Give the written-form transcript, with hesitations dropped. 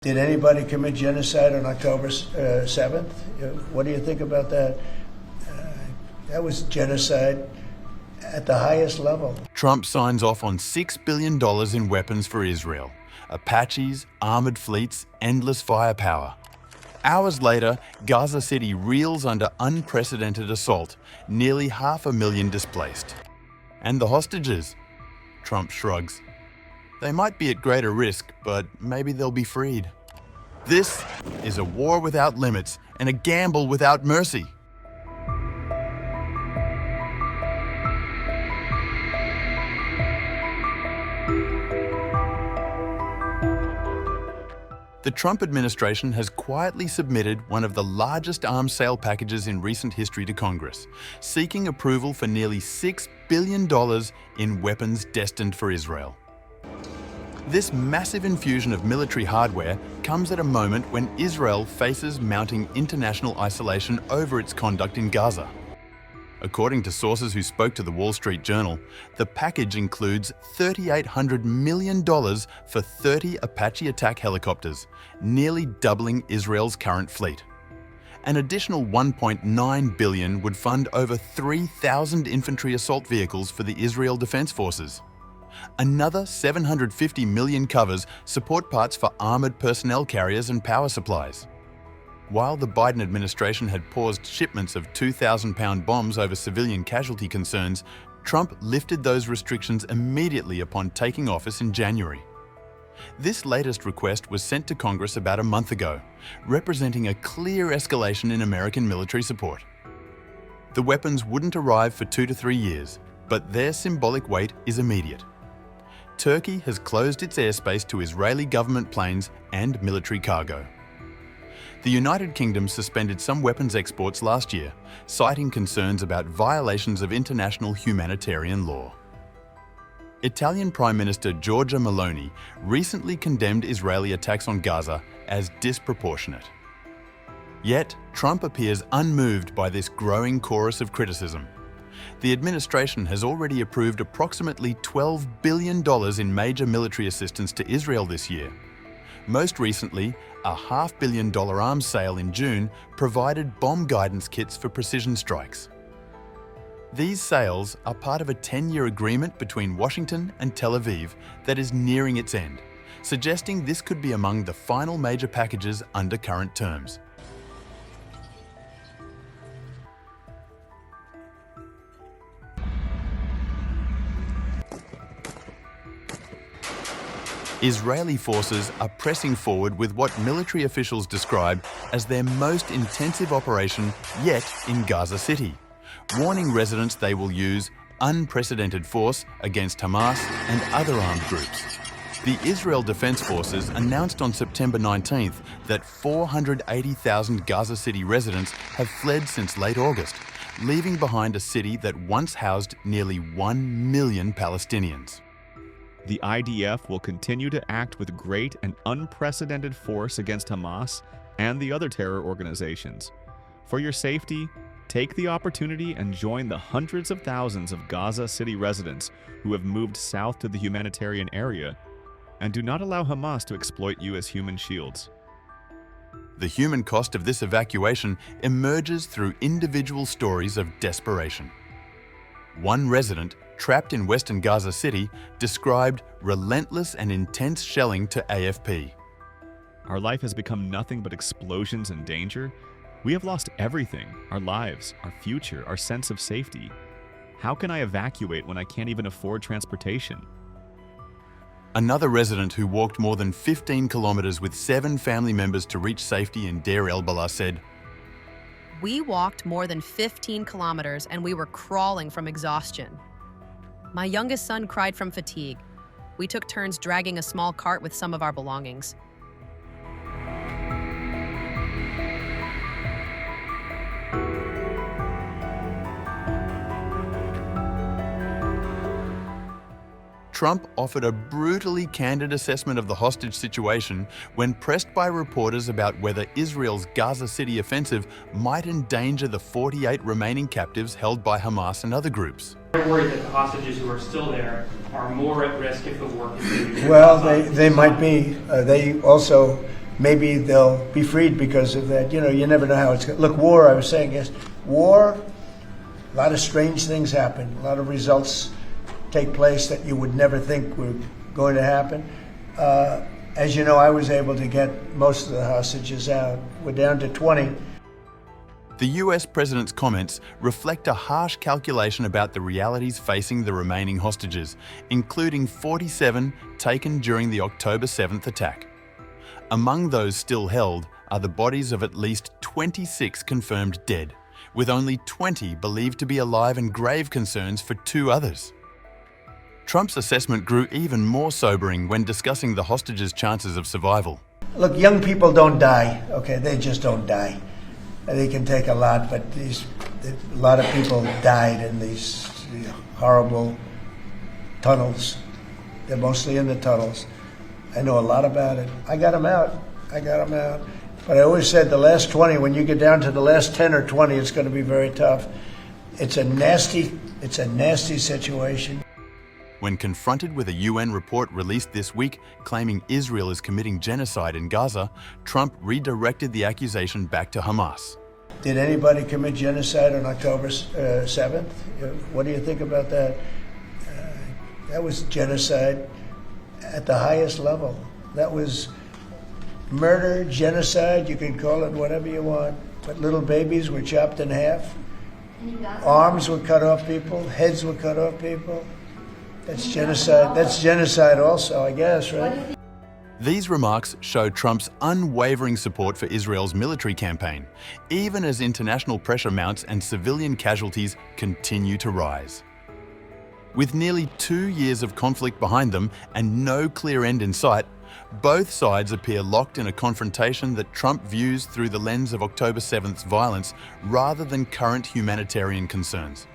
Did anybody commit genocide on October 7th? What do you think about that? That was genocide at the highest level. Trump signs off on $6 billion in weapons for Israel. Apaches, armored fleets, endless firepower. Hours later, Gaza City reels under unprecedented assault, nearly 500,000 displaced. And the hostages? Trump shrugs. They might be at greater risk, but maybe they'll be freed. This is a war without limits and a gamble without mercy. The Trump administration has quietly submitted one of the largest arms sale packages in recent history to Congress, seeking approval for nearly $6 billion in weapons destined for Israel. This massive infusion of military hardware comes at a moment when Israel faces mounting international isolation over its conduct in Gaza. According to sources who spoke to the Wall Street Journal, the package includes $3,800 million for 30 Apache attack helicopters, nearly doubling Israel's current fleet. An additional $1.9 billion would fund over 3,000 infantry assault vehicles for the Israel Defense Forces. Another $750 million covers support parts for armored personnel carriers and power supplies. While the Biden administration had paused shipments of 2,000-pound bombs over civilian casualty concerns, Trump lifted those restrictions immediately upon taking office in January. This latest request was sent to Congress about a month ago, representing a clear escalation in American military support. The weapons wouldn't arrive for 2 to 3 years, but their symbolic weight is immediate. Turkey has closed its airspace to Israeli government planes and military cargo. The United Kingdom suspended some weapons exports last year, citing concerns about violations of international humanitarian law. Italian Prime Minister Giorgia Meloni recently condemned Israeli attacks on Gaza as disproportionate. Yet, Trump appears unmoved by this growing chorus of criticism. The administration has already approved approximately $12 billion in major military assistance to Israel this year. Most recently, a $500 million arms sale in June provided bomb guidance kits for precision strikes. These sales are part of a 10-year agreement between Washington and Tel Aviv that is nearing its end, suggesting this could be among the final major packages under current terms. Israeli forces are pressing forward with what military officials describe as their most intensive operation yet in Gaza City, warning residents they will use unprecedented force against Hamas and other armed groups. The Israel Defense Forces announced on September 19th that 480,000 Gaza City residents have fled since late August, leaving behind a city that once housed nearly 1 million Palestinians. The IDF will continue to act with great and unprecedented force against Hamas and the other terror organizations. For your safety, take the opportunity and join the hundreds of thousands of Gaza City residents who have moved south to the humanitarian area, and do not allow Hamas to exploit you as human shields. The human cost of this evacuation emerges through individual stories of desperation. One resident, trapped in western Gaza City, described relentless and intense shelling to AFP. Our life has become nothing but explosions and danger. We have lost everything: our lives, our future, our sense of safety. How can I evacuate when I can't even afford transportation? Another resident who walked more than 15 kilometers with 7 family members to reach safety in Deir el-Balah said, "We walked more than 15 kilometers and we were crawling from exhaustion. My youngest son cried from fatigue. We took turns dragging a small cart with some of our belongings." Trump offered a brutally candid assessment of the hostage situation when pressed by reporters about whether Israel's Gaza City offensive might endanger the 48 remaining captives held by Hamas and other groups. They're worried that the hostages who are still there are more at risk if the war continues. Well, they might be. They also maybe they'll be freed because of that. You know, you never know how it's going to look. War, I was saying, yes, war, a lot of strange things happen. A lot of results take place that you would never think were going to happen. As you know, I was able to get most of the hostages out. We're down to 20. The US president's comments reflect a harsh calculation about the realities facing the remaining hostages, including 47 taken during the October 7th attack. Among those still held are the bodies of at least 26 confirmed dead, with only 20 believed to be alive and grave concerns for 2 others. Trump's assessment grew even more sobering when discussing the hostages' chances of survival. Look, young people don't die, okay? They just don't die. They can take a lot, but a lot of people died in these horrible tunnels. They're mostly in the tunnels. I know a lot about it. I got them out. But I always said the last 20, when you get down to the last 10 or 20, it's going to be very tough. It's a nasty situation. When confronted with a UN report released this week claiming Israel is committing genocide in Gaza, Trump redirected the accusation back to Hamas. Did anybody commit genocide on October 7th? What do you think about that? That was genocide at the highest level. That was murder, genocide, you can call it whatever you want. But little babies were chopped in half. Arms were cut off people, heads were cut off people. That's genocide. That's genocide also, I guess, right? These remarks show Trump's unwavering support for Israel's military campaign, even as international pressure mounts and civilian casualties continue to rise. With nearly 2 years of conflict behind them and no clear end in sight, both sides appear locked in a confrontation that Trump views through the lens of October 7th's violence rather than current humanitarian concerns.